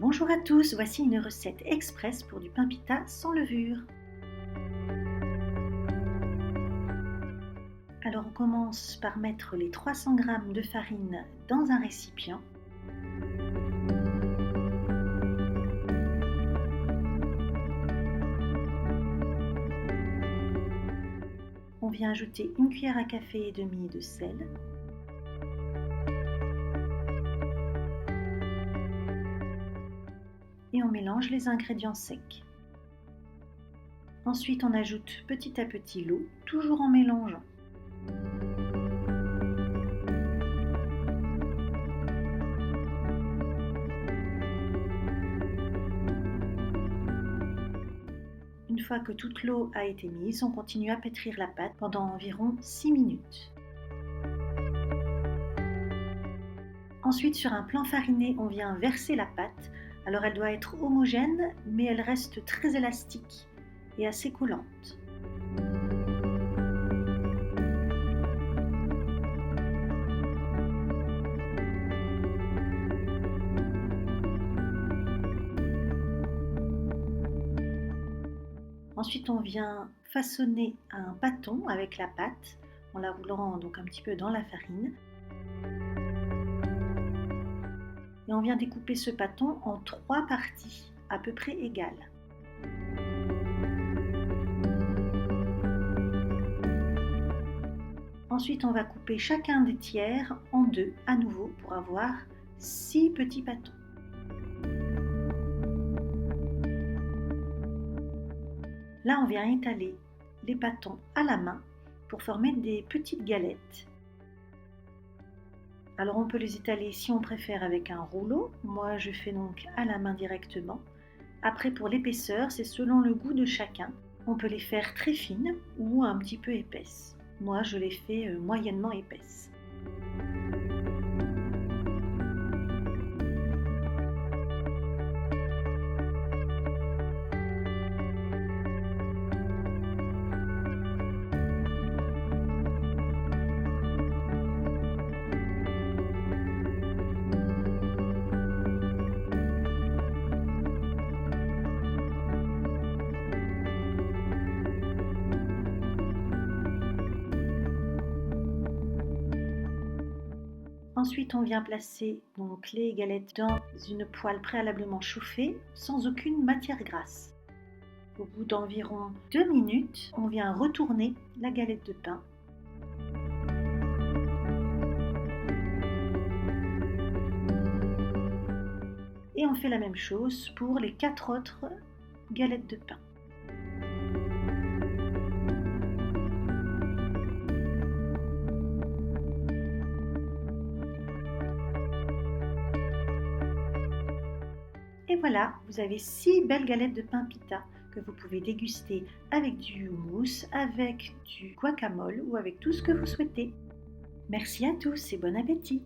Bonjour à tous, voici une recette express pour du pain pita sans levure. Alors on commence par mettre les 300 g de farine dans un récipient. On vient ajouter une cuillère à café et demie de sel. Et on mélange les ingrédients secs. Ensuite, on ajoute petit à petit l'eau, toujours en mélangeant. Une fois que toute l'eau a été mise, on continue à pétrir la pâte pendant environ 6 minutes. Ensuite, sur un plan fariné, on vient verser la pâte. Alors elle doit être homogène, mais elle reste très élastique et assez collante. Ensuite, on vient façonner un pâton avec la pâte en la roulant donc un petit peu dans la farine. Et on vient découper ce pâton en 3 parties à peu près égales. Ensuite, on va couper chacun des tiers en 2 à nouveau pour avoir 6 petits pâtons. Là, on vient étaler les pâtons à la main pour former des petites galettes. Alors on peut les étaler si on préfère avec un rouleau. Moi, je fais donc à la main directement. Après, pour l'épaisseur, c'est selon le goût de chacun. On peut les faire très fines ou un petit peu épaisses. Moi, je les fais moyennement épaisses. Ensuite, on vient placer donc les galettes dans une poêle préalablement chauffée, sans aucune matière grasse. Au bout d'environ 2 minutes, on vient retourner la galette de pain. Et on fait la même chose pour les 4 autres galettes de pain. Et voilà, vous avez 6 belles galettes de pain pita que vous pouvez déguster avec du houmous, avec du guacamole ou avec tout ce que vous souhaitez. Merci à tous et bon appétit!